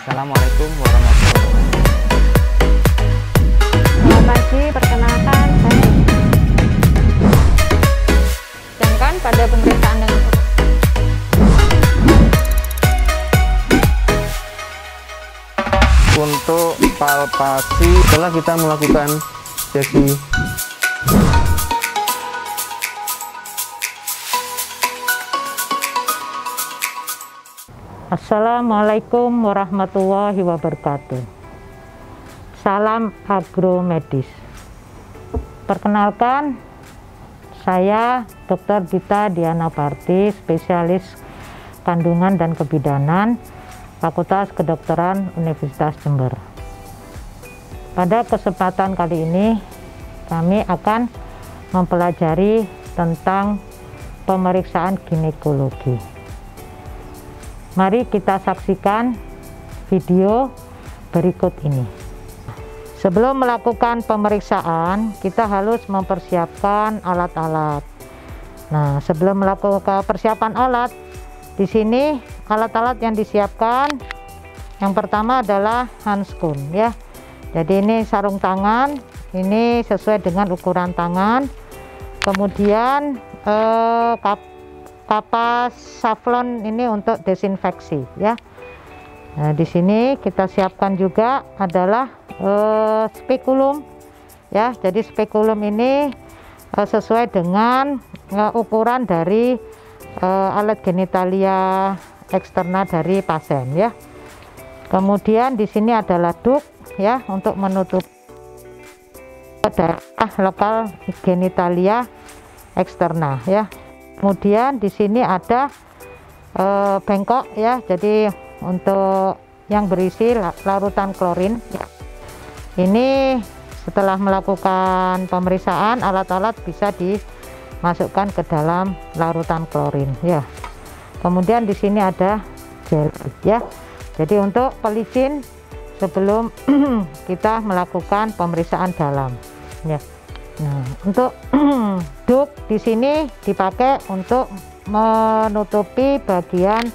Assalamualaikum warahmatullahi wabarakatuh. Selamat pagi, perkenalkan saya. Sedangkan pada pemeriksaan dengan Untuk palpasi setelah kita melakukan sesi Assalamualaikum warahmatullahi wabarakatuh. Salam agromedis. Perkenalkan, saya Dr. Dita Diana Parti, spesialis kandungan dan kebidanan, Fakultas Kedokteran Universitas Jember. Pada kesempatan kali ini, kami akan mempelajari tentang pemeriksaan ginekologi. Mari kita saksikan video berikut ini. Sebelum melakukan pemeriksaan, kita harus mempersiapkan alat-alat. Nah, sebelum melakukan persiapan alat, di sini alat-alat yang disiapkan, yang pertama adalah handskun ya. Jadi ini sarung tangan, ini sesuai dengan ukuran tangan. Kemudian kapas safflon ini untuk desinfeksi ya. Nah, di sini kita siapkan juga adalah spekulum ya. Jadi spekulum ini sesuai dengan ukuran dari alat genitalia eksterna dari pasien ya. Kemudian di sini adalah duk ya untuk menutup daerah lokal genitalia eksterna ya. Kemudian di sini ada bengkok ya, jadi untuk yang berisi larutan klorin. Ini setelah melakukan pemeriksaan, alat-alat bisa dimasukkan ke dalam larutan klorin ya. Kemudian di sini ada gel ya. Jadi untuk pelicin sebelum kita melakukan pemeriksaan dalam ya. Nah, untuk duk di sini dipakai untuk menutupi bagian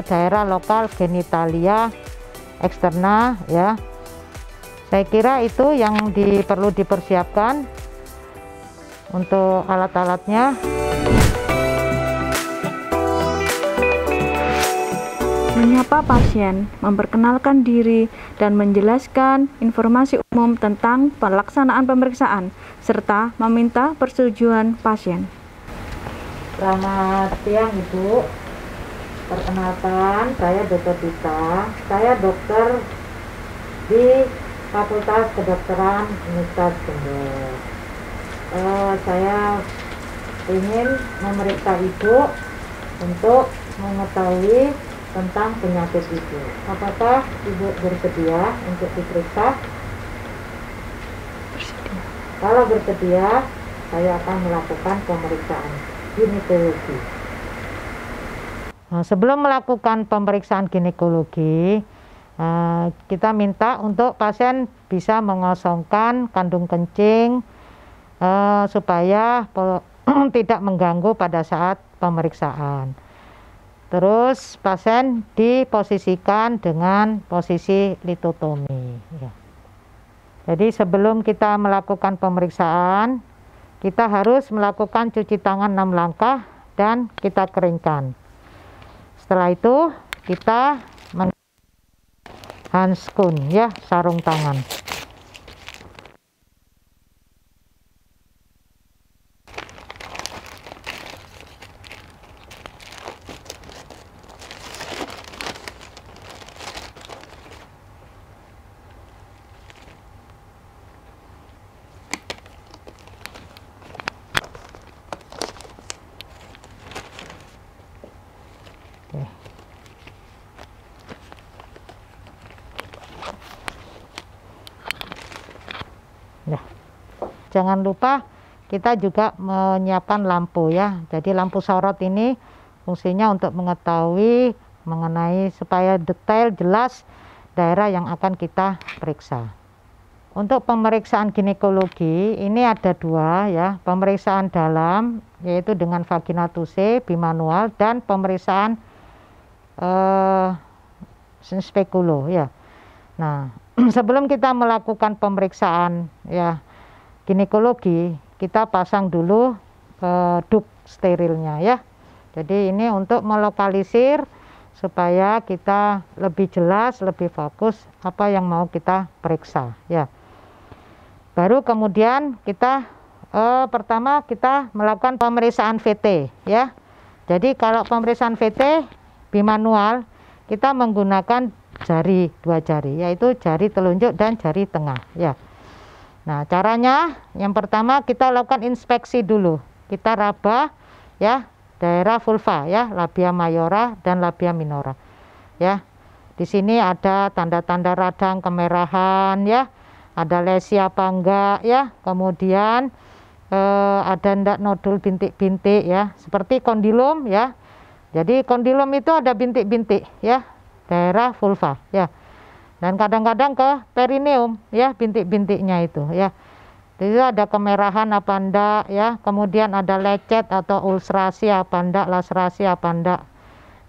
daerah lokal genitalia eksterna ya. Saya kira itu yang perlu dipersiapkan untuk alat-alatnya. Menyapa pasien, memperkenalkan diri, dan menjelaskan informasi umum tentang pelaksanaan pemeriksaan, serta meminta persetujuan pasien. Selamat siang Ibu. Perkenalkan, saya Dr. Dita. Saya dokter di Fakultas Kedokteran Universitas Jember. Saya ingin memeriksa Ibu untuk mengetahui tentang penyakit Ibu. Apakah Ibu bersedia untuk diperiksa? Bersedia. Kalau bersedia, saya akan melakukan pemeriksaan ginekologi. Nah, sebelum melakukan pemeriksaan ginekologi, kita minta untuk pasien bisa mengosongkan kandung kencing supaya tidak mengganggu pada saat pemeriksaan. Terus pasien diposisikan dengan posisi litotomi ya. Jadi sebelum kita melakukan pemeriksaan, kita harus melakukan cuci tangan 6 langkah dan kita keringkan. Setelah itu kita handskun ya, sarung tangan. Nah, jangan lupa kita juga menyiapkan lampu ya. Jadi lampu sorot ini fungsinya untuk mengetahui mengenai supaya detail jelas daerah yang akan kita periksa. Untuk pemeriksaan ginekologi ini ada dua ya, pemeriksaan dalam yaitu dengan vaginal tuse bimanual dan pemeriksaan spekulo ya. Nah, sebelum kita melakukan pemeriksaan ya ginekologi, kita pasang dulu duct sterilnya ya. Jadi ini untuk melokalisir supaya kita lebih jelas, lebih fokus apa yang mau kita periksa ya. Baru kemudian kita pertama kita melakukan pemeriksaan VT ya. Jadi kalau pemeriksaan VT bimanual kita menggunakan jari, 2 jari, yaitu jari telunjuk dan jari tengah ya. Nah, caranya yang pertama kita lakukan inspeksi dulu. Kita raba ya daerah vulva ya, labia mayora dan labia minora ya. Di sini ada tanda-tanda radang kemerahan ya, ada lesi apa enggak ya, kemudian ada enggak nodul bintik-bintik ya, seperti kondilom ya. Jadi kondilom itu ada bintik-bintik ya, daerah vulva ya. Dan kadang-kadang ke perineum ya, bintik-bintiknya itu ya. Jadi ada kemerahan apa enggak ya, kemudian ada lecet atau ulcerasi apa enggak, laserasi apa enggak.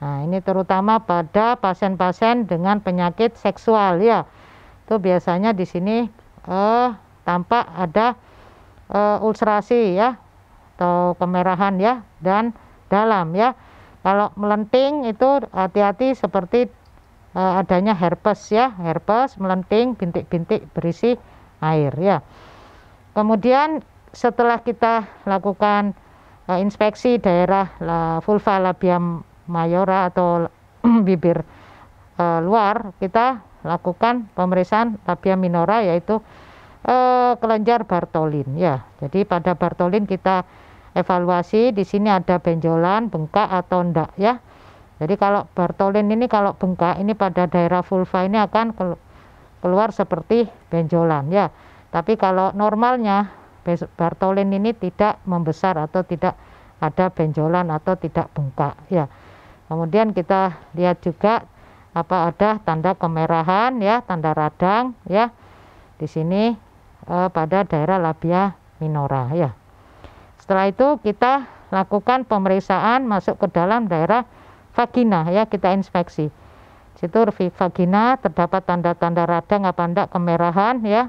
Nah, ini terutama pada pasien-pasien dengan penyakit seksual ya. Itu biasanya di sini tampak ada ulcerasi ya atau kemerahan ya, dan dalam ya. Kalau melenting itu hati-hati seperti adanya herpes ya, herpes melenting, bintik-bintik berisi air ya. Kemudian setelah kita lakukan inspeksi daerah vulva labia mayora atau bibir luar, kita lakukan pemeriksaan labia minora, yaitu kelenjar Bartholin ya. Jadi pada Bartholin kita evaluasi, di sini ada benjolan, bengkak atau enggak ya. Jadi kalau Bartholin ini kalau bengkak ini pada daerah vulva ini akan keluar seperti benjolan ya. Tapi kalau normalnya Bartholin ini tidak membesar atau tidak ada benjolan atau tidak bengkak ya. Kemudian kita lihat juga apa ada tanda kemerahan ya, tanda radang ya. Di sini pada daerah labia minora ya. Setelah itu kita lakukan pemeriksaan masuk ke dalam daerah vagina ya, kita inspeksi. Situ vagina terdapat tanda-tanda radang apa enggak, kemerahan ya.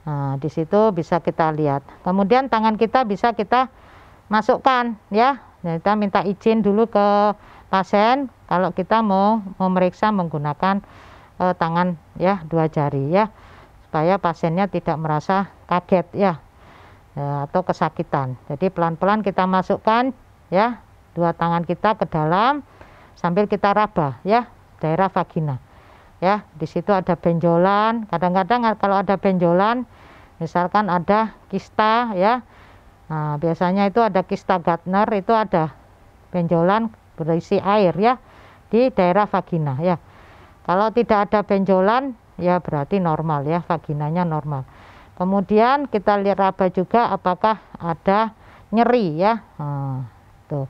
Nah, di situ bisa kita lihat. Kemudian tangan kita bisa kita masukkan ya. Nah, kita minta izin dulu ke pasien kalau kita mau memeriksa menggunakan tangan ya, 2 jari ya, supaya pasiennya tidak merasa kaget ya, atau kesakitan. Jadi pelan-pelan kita masukkan ya 2 tangan kita ke dalam sambil kita raba ya daerah vagina. Ya, di situ ada benjolan. Kadang-kadang kalau ada benjolan, misalkan ada kista ya. Nah, biasanya itu ada kista Gardner, itu ada benjolan berisi air ya di daerah vagina ya. Kalau tidak ada benjolan ya berarti normal ya, vaginanya normal. Kemudian kita lihat raba juga apakah ada nyeri ya. Nah, tuh.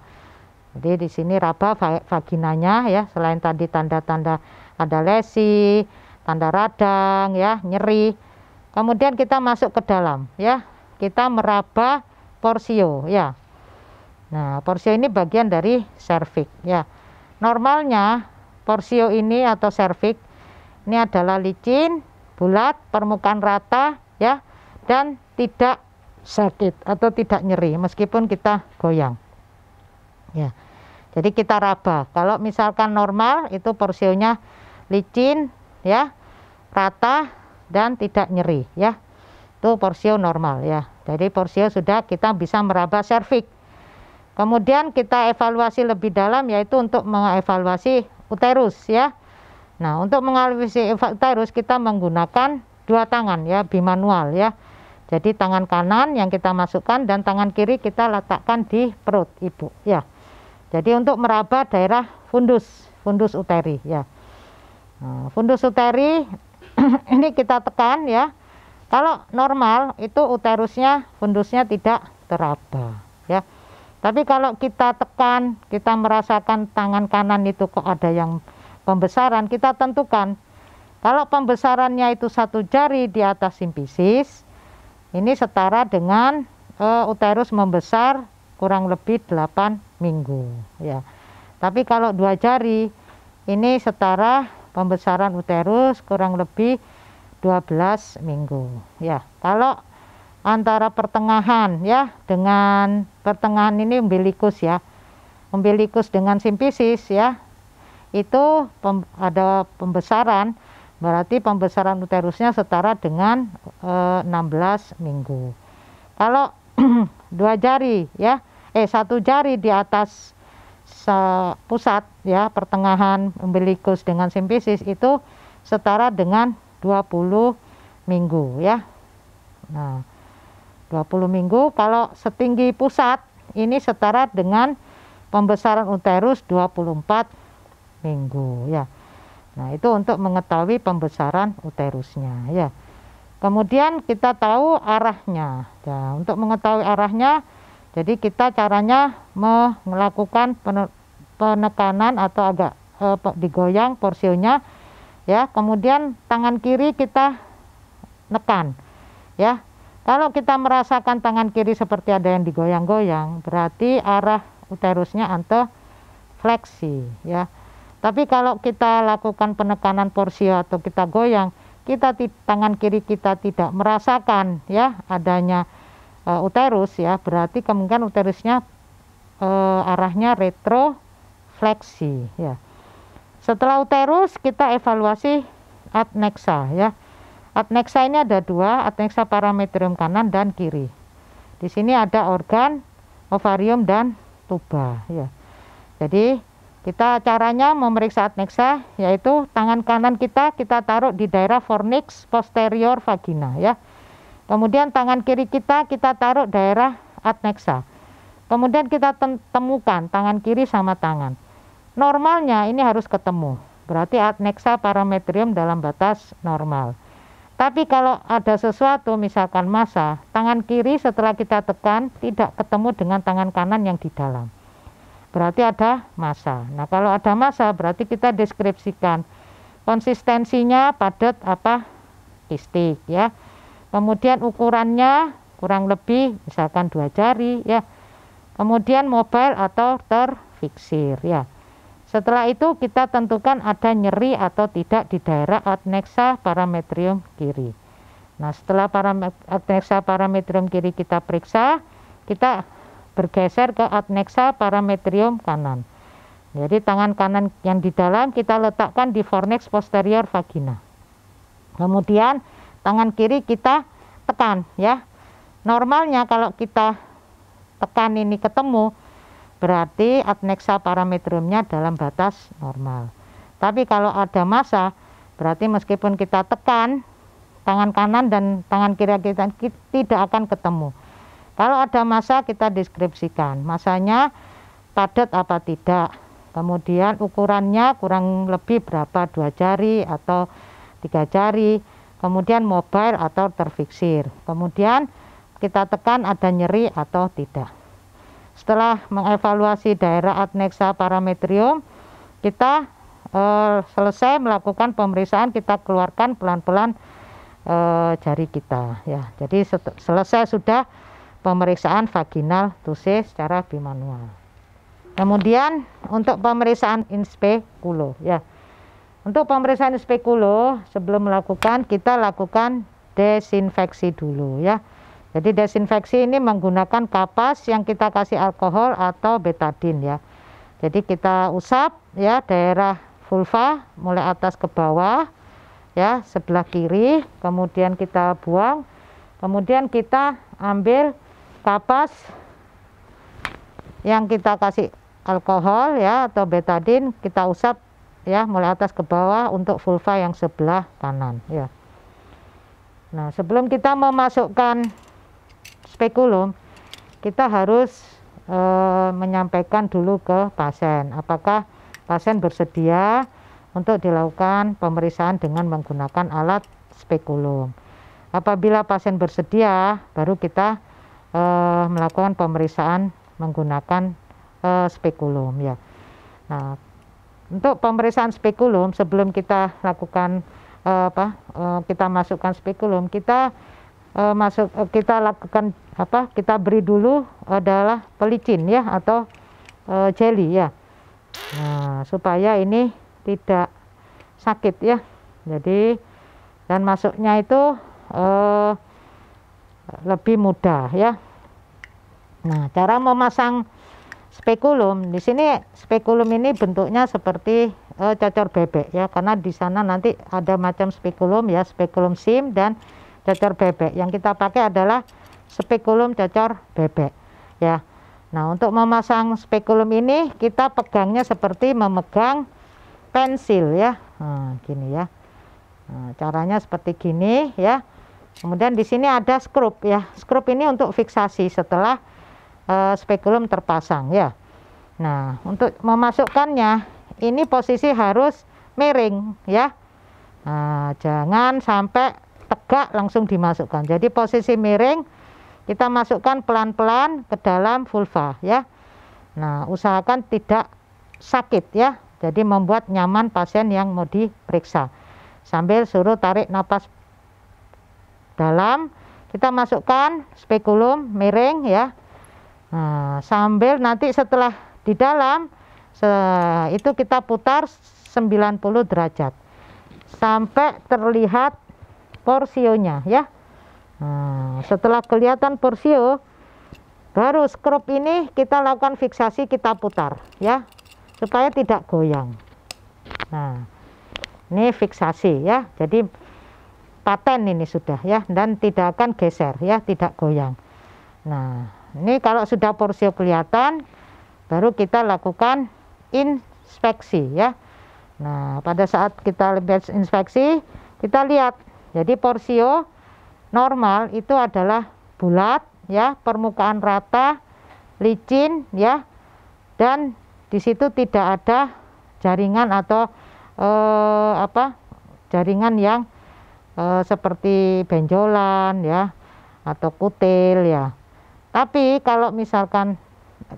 Jadi di sini raba vaginanya ya, selain tadi tanda-tanda ada lesi, tanda radang ya, nyeri. Kemudian kita masuk ke dalam ya. Kita meraba porsio ya. Nah, porsio ini bagian dari serviks ya. Normalnya porsio ini atau serviks ini adalah licin, bulat, permukaan rata ya, dan tidak sakit atau tidak nyeri meskipun kita goyang. Ya. Jadi kita raba. Kalau misalkan normal itu porsionya licin ya, rata dan tidak nyeri ya. Itu porsio normal ya. Jadi porsio sudah kita bisa meraba serviks. Kemudian kita evaluasi lebih dalam, yaitu untuk mengevaluasi uterus ya. Nah, untuk mengevaluasi uterus kita menggunakan 2 tangan ya, bimanual ya. Jadi tangan kanan yang kita masukkan dan tangan kiri kita letakkan di perut ibu ya. Jadi untuk meraba daerah fundus uteri ya. Nah, fundus uteri ini kita tekan ya. Kalau normal itu uterusnya, fundusnya tidak teraba ya. Tapi kalau kita tekan, kita merasakan tangan kanan itu kok ada yang pembesaran, kita tentukan. Kalau pembesarannya itu 1 jari di atas simfisis, ini setara dengan uterus membesar kurang lebih 8 minggu ya. Tapi kalau 2 jari ini setara pembesaran uterus kurang lebih 12 minggu ya. Kalau antara pertengahan ya, dengan pertengahan ini umbilikus ya, umbilikus dengan simfisis ya, itu ada pembesaran, berarti pembesaran uterusnya setara dengan 16 minggu. Kalau dua jari ya, satu jari di atas pusat ya, pertengahan umbilikus dengan simfisis itu setara dengan 20 minggu ya. Nah, 20 minggu. Kalau setinggi pusat ini setara dengan pembesaran uterus 24 minggu ya. Nah, itu untuk mengetahui pembesaran uterusnya ya. Kemudian kita tahu arahnya ya. Untuk mengetahui arahnya, jadi kita caranya melakukan penekanan atau agak digoyang porsionya ya. Kemudian tangan kiri kita nekan ya. Kalau kita merasakan tangan kiri seperti ada yang digoyang-goyang, berarti arah uterusnya antefleksi ya. Tapi kalau kita lakukan penekanan porsio atau kita goyang, tangan kiri kita tidak merasakan ya adanya uterus ya, berarti kemungkinan uterusnya arahnya retrofleksi ya. Setelah uterus kita evaluasi adnexa ya. Adnexa ini ada dua, adnexa parametrium kanan dan kiri. Di sini ada organ, ovarium dan tuba ya. Jadi kita caranya memeriksa adnexa, yaitu tangan kanan kita taruh di daerah fornix posterior vagina ya. Kemudian tangan kiri kita taruh daerah adnexa. Kemudian kita temukan tangan kiri sama tangan. Normalnya ini harus ketemu, berarti adnexa parametrium dalam batas normal. Tapi kalau ada sesuatu misalkan massa, tangan kiri setelah kita tekan tidak ketemu dengan tangan kanan yang di dalam, berarti ada massa. Nah, kalau ada massa berarti kita deskripsikan konsistensinya padat apa kistik ya. Kemudian ukurannya kurang lebih misalkan 2 jari ya. Kemudian mobile atau terfiksir ya. Setelah itu kita tentukan ada nyeri atau tidak di daerah adnexa parametrium kiri. Nah, setelah adnexa parametrium kiri kita periksa, kita bergeser ke adnexa parametrium kanan. Jadi tangan kanan yang di dalam kita letakkan di fornix posterior vagina. Kemudian tangan kiri kita tekan ya. Normalnya kalau kita tekan ini ketemu, berarti adnexa parametriumnya dalam batas normal. Tapi kalau ada massa, berarti meskipun kita tekan tangan kanan dan tangan kiri kita tidak akan ketemu. Kalau ada massa kita deskripsikan, massanya padat apa tidak, kemudian ukurannya kurang lebih berapa, 2 jari atau 3 jari, kemudian mobile atau terfiksir, kemudian kita tekan ada nyeri atau tidak. Setelah mengevaluasi daerah adnexa parametrium, kita selesai melakukan pemeriksaan, kita keluarkan pelan-pelan jari kita ya. Jadi selesai sudah pemeriksaan vaginal tuse secara bimanual. Kemudian untuk pemeriksaan in speculo ya. Untuk pemeriksaan in speculo sebelum melakukan, kita lakukan desinfeksi dulu ya. Jadi desinfeksi ini menggunakan kapas yang kita kasih alkohol atau betadin ya. Jadi kita usap ya daerah vulva mulai atas ke bawah ya, sebelah kiri, kemudian kita buang, kemudian kita ambil kapas yang kita kasih alkohol ya atau betadin, kita usap ya mulai atas ke bawah untuk vulva yang sebelah kanan ya. Nah, sebelum kita memasukkan spekulum, kita harus menyampaikan dulu ke pasien apakah pasien bersedia untuk dilakukan pemeriksaan dengan menggunakan alat spekulum. Apabila pasien bersedia, baru kita melakukan pemeriksaan menggunakan spekulum ya. Nah, untuk pemeriksaan spekulum sebelum kita lakukan kita masukkan spekulum, kita lakukan kita beri dulu adalah pelicin ya atau jelly ya. Nah, supaya ini tidak sakit ya. Jadi dan masuknya itu lebih mudah ya. Nah, cara memasang spekulum, di sini spekulum ini bentuknya seperti cocor bebek ya, karena di sana nanti ada macam spekulum ya, spekulum sim dan cocor bebek. Yang kita pakai adalah spekulum cocor bebek ya. Nah, untuk memasang spekulum ini kita pegangnya seperti memegang pensil ya. Nah, gini ya. Nah, caranya seperti gini ya. Kemudian di sini ada skrup ya. Skrup ini untuk fiksasi setelah spekulum terpasang ya. Nah, untuk memasukkannya ini posisi harus miring ya. Nah, jangan sampai tegak langsung dimasukkan. Jadi posisi miring, kita masukkan pelan-pelan ke dalam vulva ya. Nah, usahakan tidak sakit ya. Jadi membuat nyaman pasien yang mau diperiksa. Sambil suruh tarik napas dalam, kita masukkan spekulum miring ya. Nah, sambil nanti setelah di dalam itu kita putar 90 derajat sampai terlihat porsionya ya. Nah, setelah kelihatan porsio, baru skrup ini kita lakukan fiksasi, kita putar ya, supaya tidak goyang. Nah, ini fiksasi ya, jadi paten ini sudah ya, dan tidak akan geser ya, tidak goyang. Nah, ini kalau sudah porsio kelihatan, baru kita lakukan inspeksi ya. Nah, pada saat kita inspeksi, kita lihat, jadi porsio normal itu adalah bulat ya, permukaan rata, licin ya, dan di situ tidak ada jaringan atau jaringan yang seperti benjolan ya, atau kutil ya. Tapi kalau misalkan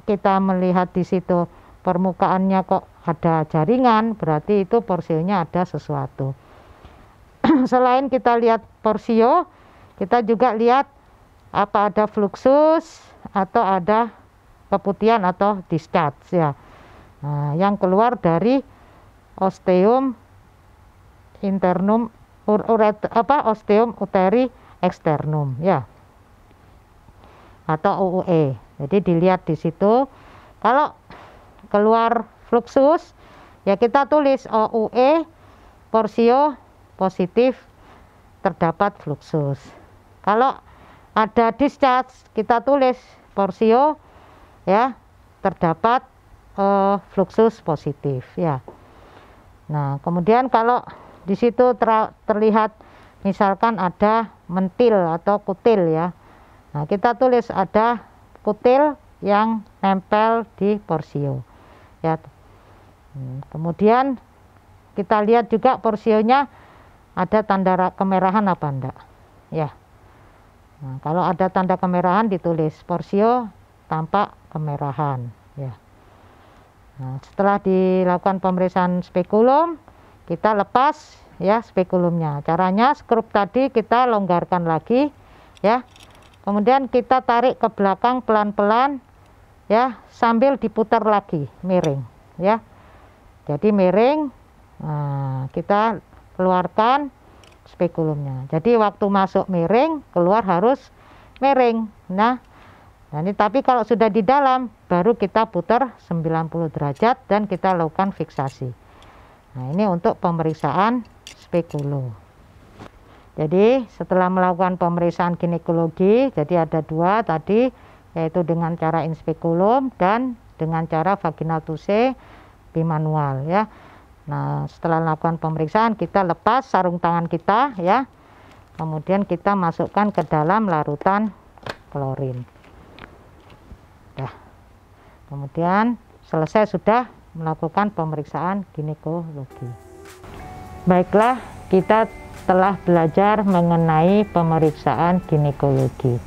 kita melihat di situ permukaannya kok ada jaringan, berarti itu porsionya ada sesuatu. Selain kita lihat porsio, kita juga lihat apa ada fluxus atau ada keputihan atau discharge ya. Nah, yang keluar dari osteum internum osteum uteri externum ya, atau OUE. Jadi dilihat di situ. Kalau keluar fluxus ya kita tulis OUE porsio positif terdapat fluxus. Kalau ada discharge kita tulis porsio ya terdapat fluxus positif ya. Nah, kemudian kalau di situ terlihat misalkan ada mentil atau kutil ya. Nah, kita tulis ada kutil yang nempel di porsio ya. Kemudian kita lihat juga porsionya ada tanda kemerahan apa enggak ya. Nah, kalau ada tanda kemerahan ditulis porsio tampak kemerahan ya. Nah, setelah dilakukan pemeriksaan spekulum, kita lepas ya spekulumnya. Caranya skrup tadi kita longgarkan lagi ya. Kemudian kita tarik ke belakang pelan-pelan ya, sambil diputar lagi miring ya. Jadi miring, nah, kita keluarkan spekulumnya. Jadi waktu masuk miring, keluar harus miring. Nah, ini tapi kalau sudah di dalam baru kita putar 90 derajat dan kita lakukan fiksasi. Nah, ini untuk pemeriksaan spekulum. Jadi setelah melakukan pemeriksaan ginekologi, jadi ada dua tadi, yaitu dengan cara inspekulum dan dengan cara vaginal tuse bimanual ya. Nah, setelah melakukan pemeriksaan kita lepas sarung tangan kita ya. Kemudian kita masukkan ke dalam larutan klorin. Nah, kemudian selesai sudah melakukan pemeriksaan ginekologi. Baiklah, kita telah belajar mengenai pemeriksaan ginekologi.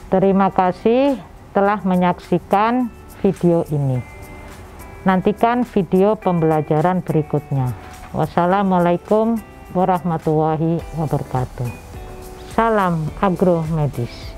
Terima kasih telah menyaksikan video ini. Nantikan video pembelajaran berikutnya. Wassalamualaikum warahmatullahi wabarakatuh. Salam agromedis.